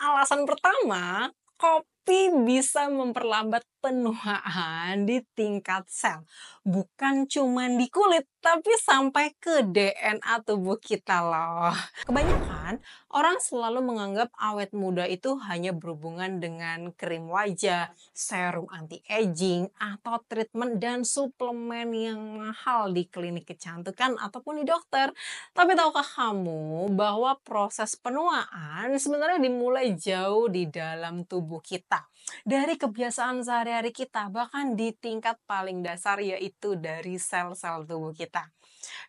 Alasan pertama, kopi bisa memperlambat penuaan di tingkat sel. Bukan cuma di kulit, tapi sampai ke DNA tubuh kita loh. Kebanyakan orang selalu menganggap awet muda itu hanya berhubungan dengan krim wajah, serum anti-aging, atau treatment dan suplemen yang mahal di klinik kecantikan ataupun di dokter. Tapi tahukah kamu bahwa proses penuaan sebenarnya dimulai jauh di dalam tubuh kita. Dari kebiasaan sehari-hari kita, bahkan di tingkat paling dasar yaitu dari sel-sel tubuh kita.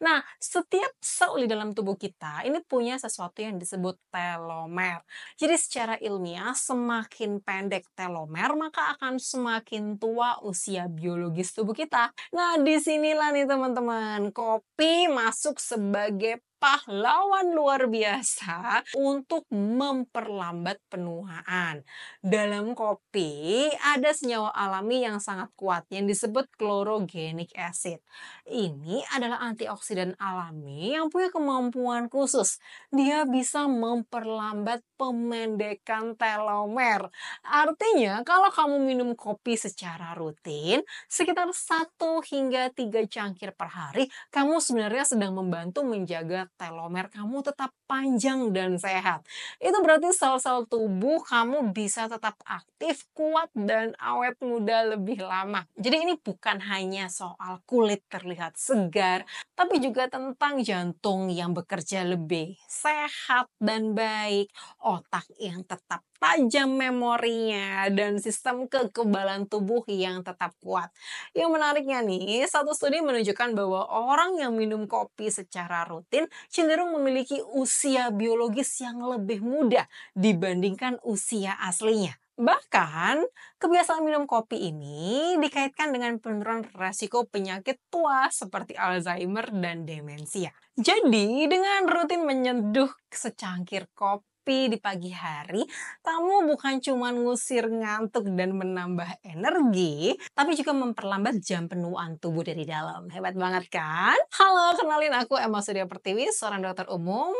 Nah, setiap sel di dalam tubuh kita ini punya sesuatu yang disebut telomer. Jadi secara ilmiah, semakin pendek telomer, maka akan semakin tua usia biologis tubuh kita. Nah, disinilah nih teman-teman, kopi masuk sebagai pahlawan luar biasa untuk memperlambat penuaan. Dalam kopi ada senyawa alami yang sangat kuat yang disebut chlorogenic acid. Ini adalah antioksidan alami yang punya kemampuan khusus. Dia bisa memperlambat pemendekan telomer. Artinya, kalau kamu minum kopi secara rutin, sekitar 1 hingga 3 cangkir per hari, kamu sebenarnya sedang membantu menjaga telomer kamu tetap panjang dan sehat. Itu berarti sel-sel tubuh kamu bisa tetap aktif, kuat, dan awet muda lebih lama. Jadi ini bukan hanya soal kulit terlihat segar, tapi juga tentang jantung yang bekerja lebih sehat dan baik, otak yang tetap tajam memorinya, dan sistem kekebalan tubuh yang tetap kuat. Yang menariknya nih, satu studi menunjukkan bahwa orang yang minum kopi secara rutin cenderung memiliki usia biologis yang lebih muda dibandingkan usia aslinya. Bahkan, kebiasaan minum kopi ini dikaitkan dengan penurunan resiko penyakit tua seperti Alzheimer dan demensia. Jadi, dengan rutin menyeduh secangkir kopi di pagi hari, kamu bukan cuma ngusir ngantuk dan menambah energi, tapi juga memperlambat jam penuaan tubuh dari dalam. Hebat banget kan? Halo, kenalin aku Emma Surya Pertiwi, seorang dokter umum,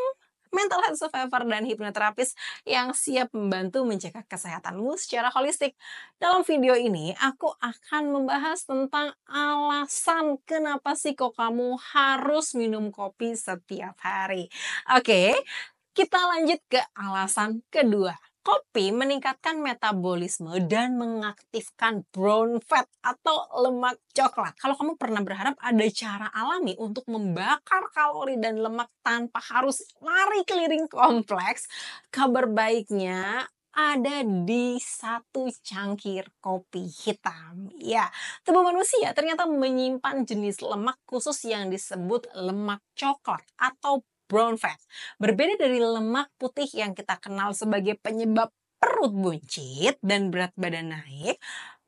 mental health survivor dan hipnoterapis yang siap membantu menjaga kesehatanmu secara holistik. Dalam video ini, aku akan membahas tentang alasan kenapa sih kok kamu harus minum kopi setiap hari. Oke, kita lanjut ke alasan kedua. Kopi meningkatkan metabolisme dan mengaktifkan brown fat atau lemak coklat. Kalau kamu pernah berharap ada cara alami untuk membakar kalori dan lemak tanpa harus lari keliling kompleks, kabar baiknya ada di 1 cangkir kopi hitam. Ya, tubuh manusia ternyata menyimpan jenis lemak khusus yang disebut lemak coklat atau brown fat. Berbeda dari lemak putih yang kita kenal sebagai penyebab perut buncit dan berat badan naik,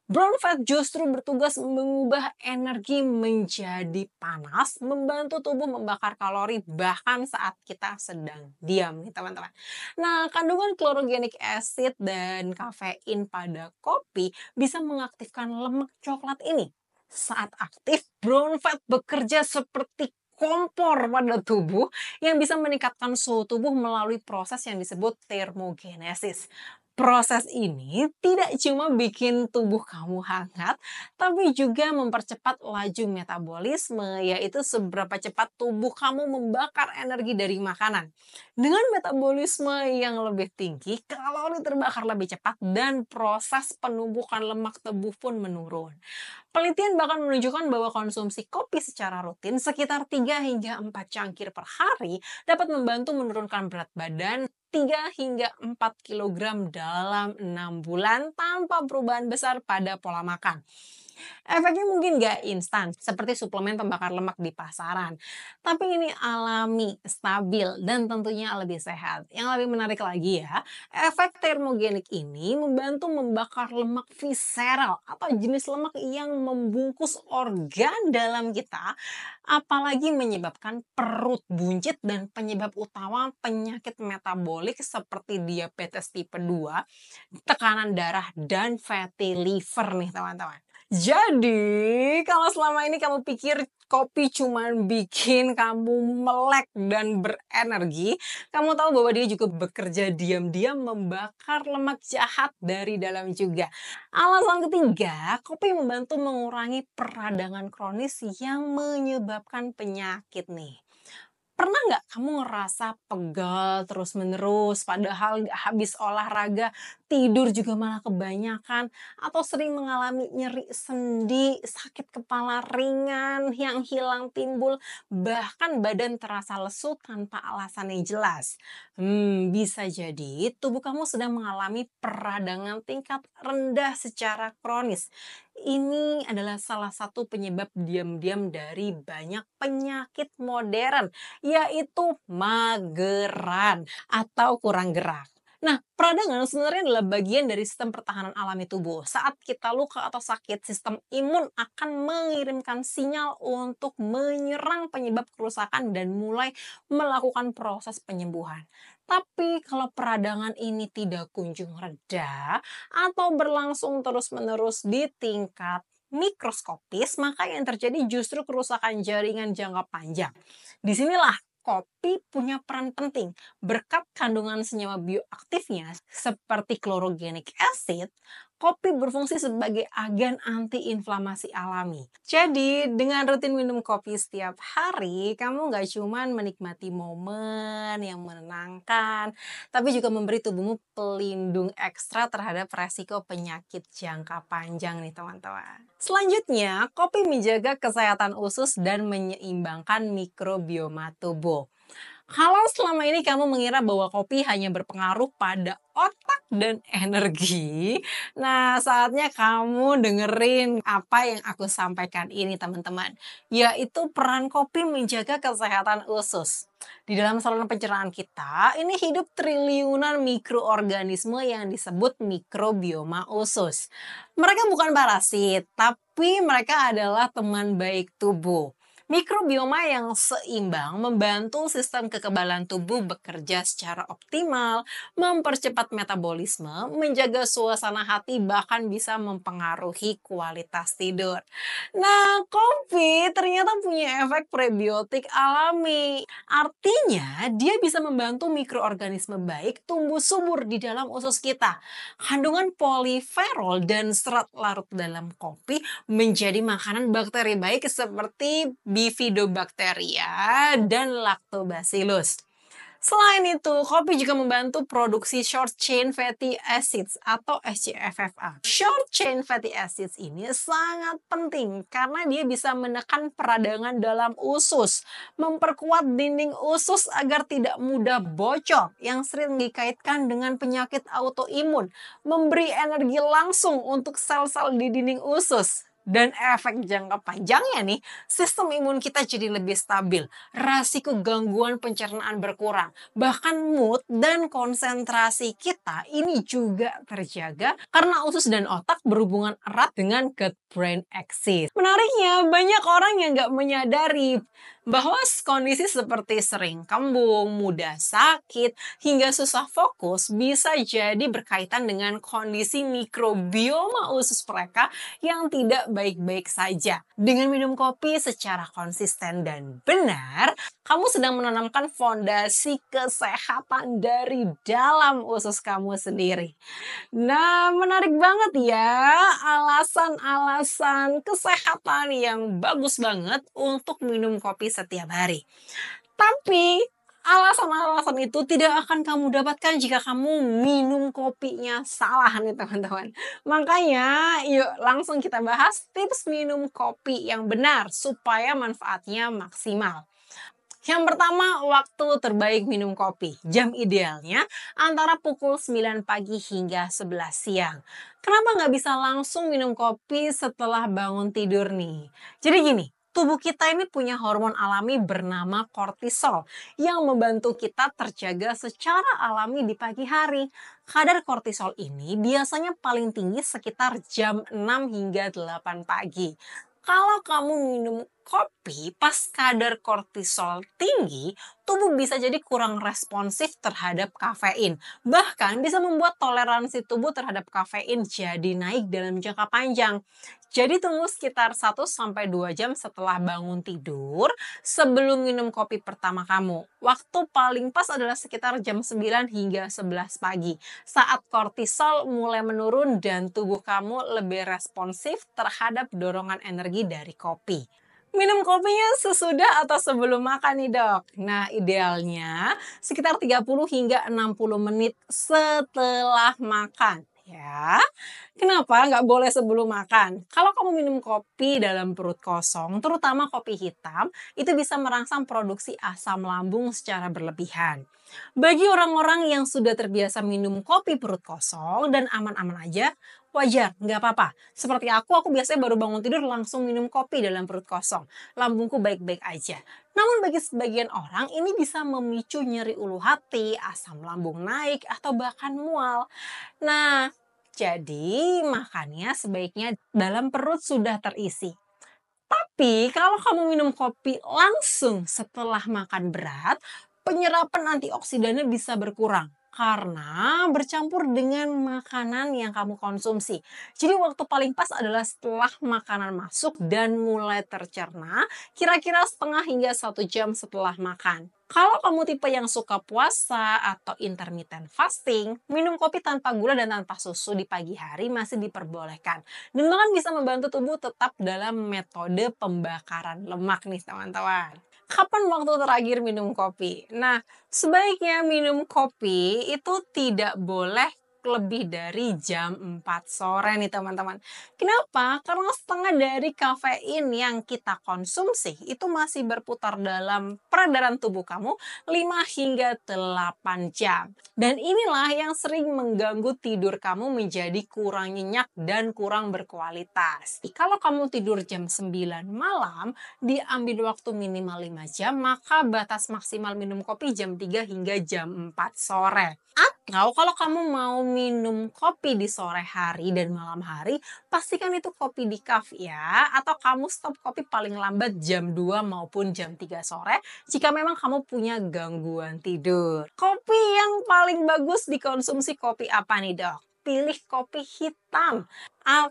brown fat justru bertugas mengubah energi menjadi panas, membantu tubuh membakar kalori bahkan saat kita sedang diam nih teman-teman. Nah, kandungan chlorogenic acid dan kafein pada kopi bisa mengaktifkan lemak coklat ini. Saat aktif, brown fat bekerja seperti kompor pada tubuh yang bisa meningkatkan suhu tubuh melalui proses yang disebut termogenesis. Proses ini tidak cuma bikin tubuh kamu hangat, tapi juga mempercepat laju metabolisme, yaitu seberapa cepat tubuh kamu membakar energi dari makanan. Dengan metabolisme yang lebih tinggi, kalori terbakar lebih cepat dan proses penumbukan lemak tubuh pun menurun. Penelitian bahkan menunjukkan bahwa konsumsi kopi secara rutin sekitar 3 hingga 4 cangkir per hari dapat membantu menurunkan berat badan 3 hingga 4 kilogram dalam 6 bulan tanpa perubahan besar pada pola makan. Efeknya mungkin nggak instan, seperti suplemen pembakar lemak di pasaran. Tapi ini alami, stabil, dan tentunya lebih sehat. Yang lebih menarik lagi ya, efek termogenik ini membantu membakar lemak visceral atau jenis lemak yang membungkus organ dalam kita, apalagi menyebabkan perut buncit dan penyebab utama penyakit metabolik seperti diabetes tipe 2, tekanan darah, dan fatty liver nih teman-teman. Jadi, kalau selama ini kamu pikir kopi cuman bikin kamu melek dan berenergi, kamu tahu bahwa dia juga bekerja diam-diam membakar lemak jahat dari dalam juga. Alasan ketiga, kopi membantu mengurangi peradangan kronis yang menyebabkan penyakit nih. Pernah nggak kamu ngerasa pegal terus-menerus, padahal habis olahraga, tidur juga malah kebanyakan, atau sering mengalami nyeri sendi, sakit kepala ringan yang hilang timbul, bahkan badan terasa lesu tanpa alasan yang jelas? Bisa jadi tubuh kamu sedang mengalami peradangan tingkat rendah secara kronis. Ini adalah salah satu penyebab diam-diam dari banyak penyakit modern, yaitu mageran atau kurang gerak. Nah, peradangan sebenarnya adalah bagian dari sistem pertahanan alami tubuh. Saat kita luka atau sakit, sistem imun akan mengirimkan sinyal untuk menyerang penyebab kerusakan dan mulai melakukan proses penyembuhan. Tapi kalau peradangan ini tidak kunjung reda atau berlangsung terus-menerus di tingkat mikroskopis, maka yang terjadi justru kerusakan jaringan jangka panjang. Disinilah kopi punya peran penting. Berkat kandungan senyawa bioaktifnya seperti chlorogenic acid, kopi berfungsi sebagai agen antiinflamasi alami. Jadi, dengan rutin minum kopi setiap hari, kamu nggak cuman menikmati momen yang menenangkan, tapi juga memberi tubuhmu pelindung ekstra terhadap resiko penyakit jangka panjang nih teman-teman. Selanjutnya, kopi menjaga kesehatan usus dan menyeimbangkan mikrobioma tubuh. Kalau selama ini kamu mengira bahwa kopi hanya berpengaruh pada otak dan energi, nah saatnya kamu dengerin apa yang aku sampaikan ini teman-teman. Yaitu peran kopi menjaga kesehatan usus. Di dalam saluran pencernaan kita, ini hidup triliunan mikroorganisme yang disebut mikrobioma usus. Mereka bukan parasit, tapi mereka adalah teman baik tubuh. Mikrobioma yang seimbang membantu sistem kekebalan tubuh bekerja secara optimal, mempercepat metabolisme, menjaga suasana hati, bahkan bisa mempengaruhi kualitas tidur. Nah, kopi ternyata punya efek prebiotik alami. Artinya, dia bisa membantu mikroorganisme baik tumbuh subur di dalam usus kita. Kandungan poliferol dan serat larut dalam kopi menjadi makanan bakteri baik seperti Bifidobacteria dan Lactobacillus. Selain itu, kopi juga membantu produksi short chain fatty acids atau SCFFA. Short chain fatty acids ini sangat penting karena dia bisa menekan peradangan dalam usus, memperkuat dinding usus agar tidak mudah bocor yang sering dikaitkan dengan penyakit autoimun, memberi energi langsung untuk sel-sel di dinding usus. Dan efek jangka panjangnya nih, sistem imun kita jadi lebih stabil, resiko gangguan pencernaan berkurang, bahkan mood dan konsentrasi kita ini juga terjaga karena usus dan otak berhubungan erat dengan gut-brain axis. Menariknya, banyak orang yang nggak menyadari bahwa kondisi seperti sering kembung, mudah sakit, hingga susah fokus bisa jadi berkaitan dengan kondisi mikrobioma usus mereka yang tidak baik-baik saja. Dengan minum kopi secara konsisten dan benar, kamu sedang menanamkan fondasi kesehatan dari dalam usus kamu sendiri. Nah, menarik banget ya alasan-alasan kesehatan yang bagus banget untuk minum kopi setiap hari. Tapi alasan-alasan itu tidak akan kamu dapatkan jika kamu minum kopinya salah nih teman-teman. Makanya yuk langsung kita bahas tips minum kopi yang benar supaya manfaatnya maksimal. Yang pertama, waktu terbaik minum kopi. Jam idealnya antara pukul 9 pagi hingga 11 siang. Kenapa nggak bisa langsung minum kopi setelah bangun tidur nih? Jadi gini, tubuh kita ini punya hormon alami bernama kortisol yang membantu kita terjaga secara alami di pagi hari. Kadar kortisol ini biasanya paling tinggi sekitar jam 6 hingga 8 pagi. Kalau kamu minum kopi pas kadar kortisol tinggi, tubuh bisa jadi kurang responsif terhadap kafein. Bahkan bisa membuat toleransi tubuh terhadap kafein jadi naik dalam jangka panjang. Jadi tunggu sekitar 1 sampai 2 jam setelah bangun tidur sebelum minum kopi pertama kamu. Waktu paling pas adalah sekitar jam 9 hingga 11 pagi. Saat kortisol mulai menurun dan tubuh kamu lebih responsif terhadap dorongan energi dari kopi. Minum kopinya sesudah atau sebelum makan nih dok. Nah idealnya sekitar 30 hingga 60 menit setelah makan. Ya, kenapa nggak boleh sebelum makan? Kalau kamu minum kopi dalam perut kosong, terutama kopi hitam, itu bisa merangsang produksi asam lambung secara berlebihan. Bagi orang-orang yang sudah terbiasa minum kopi perut kosong dan aman-aman aja, wajar, nggak apa-apa. Seperti aku biasanya baru bangun tidur langsung minum kopi dalam perut kosong. Lambungku baik-baik aja. Namun bagi sebagian orang ini bisa memicu nyeri ulu hati, asam lambung naik, atau bahkan mual. Nah, jadi makannya sebaiknya dalam perut sudah terisi. Tapi kalau kamu minum kopi langsung setelah makan berat, penyerapan antioksidannya bisa berkurang karena bercampur dengan makanan yang kamu konsumsi. Jadi waktu paling pas adalah setelah makanan masuk dan mulai tercerna, kira-kira setengah hingga 1 jam setelah makan. Kalau kamu tipe yang suka puasa atau intermittent fasting, minum kopi tanpa gula dan tanpa susu di pagi hari masih diperbolehkan. Dan bahkan bisa membantu tubuh tetap dalam metode pembakaran lemak nih teman-teman. Kapan waktu terakhir minum kopi? Nah, sebaiknya minum kopi itu tidak boleh lebih dari jam 4 sore nih teman-teman. Kenapa? Karena setengah dari kafein yang kita konsumsi itu masih berputar dalam peredaran tubuh kamu 5 hingga 8 jam. Dan inilah yang sering mengganggu tidur kamu menjadi kurang nyenyak dan kurang berkualitas. Kalau kamu tidur jam 9 malam, diambil waktu minimal 5 jam, maka batas maksimal minum kopi jam 3 hingga jam 4 sore. Atau kalau kamu mau minum kopi di sore hari dan malam hari, pastikan itu kopi decaf ya. Atau kamu stop kopi paling lambat jam 2 maupun jam 3 sore jika memang kamu punya gangguan tidur. Kopi yang paling bagus dikonsumsi kopi apa nih dok? Pilih kopi hitam.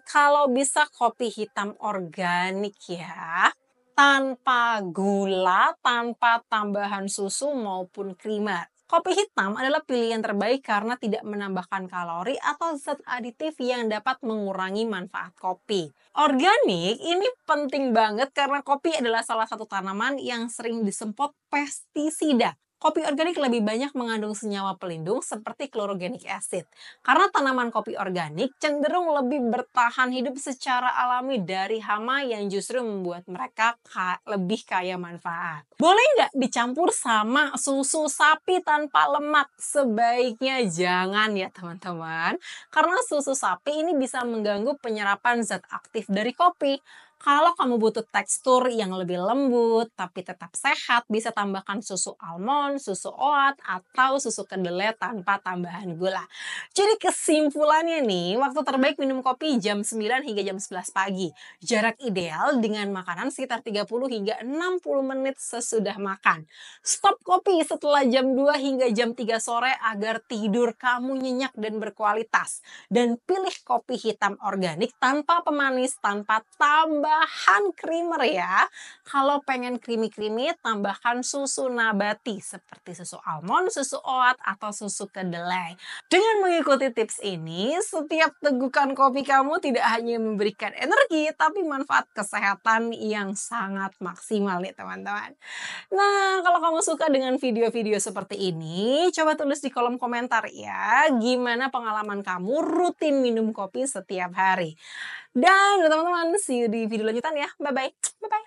Kalau bisa kopi hitam organik ya. Tanpa gula, tanpa tambahan susu maupun creamer. Kopi hitam adalah pilihan terbaik karena tidak menambahkan kalori atau zat aditif yang dapat mengurangi manfaat kopi. Organik ini penting banget karena kopi adalah salah satu tanaman yang sering disemprot pestisida. Kopi organik lebih banyak mengandung senyawa pelindung seperti chlorogenic acid. Karena tanaman kopi organik cenderung lebih bertahan hidup secara alami dari hama yang justru membuat mereka lebih kaya manfaat. Boleh nggak dicampur sama susu sapi tanpa lemak? Sebaiknya jangan ya teman-teman. Karena susu sapi ini bisa mengganggu penyerapan zat aktif dari kopi. Kalau kamu butuh tekstur yang lebih lembut tapi tetap sehat, bisa tambahkan susu almond, susu oat, atau susu kedelai tanpa tambahan gula. Jadi kesimpulannya nih, waktu terbaik minum kopi jam 9 hingga jam 11 pagi. Jarak ideal dengan makanan sekitar 30 hingga 60 menit sesudah makan. Stop kopi setelah jam 2 hingga jam 3 sore agar tidur kamu nyenyak dan berkualitas. Dan pilih kopi hitam organik tanpa pemanis, tanpa tambahan creamer ya. Kalau pengen creamy-creamy, tambahkan susu nabati seperti susu almond, susu oat, atau susu kedelai. Dengan mengikuti tips ini, setiap tegukan kopi kamu tidak hanya memberikan energi, tapi manfaat kesehatan yang sangat maksimal nih teman-teman. Nah, kalau kamu suka dengan video-video seperti ini, coba tulis di kolom komentar ya, gimana pengalaman kamu rutin minum kopi setiap hari. Dan teman-teman, see you di video lanjutan ya. Bye-bye. Bye-bye.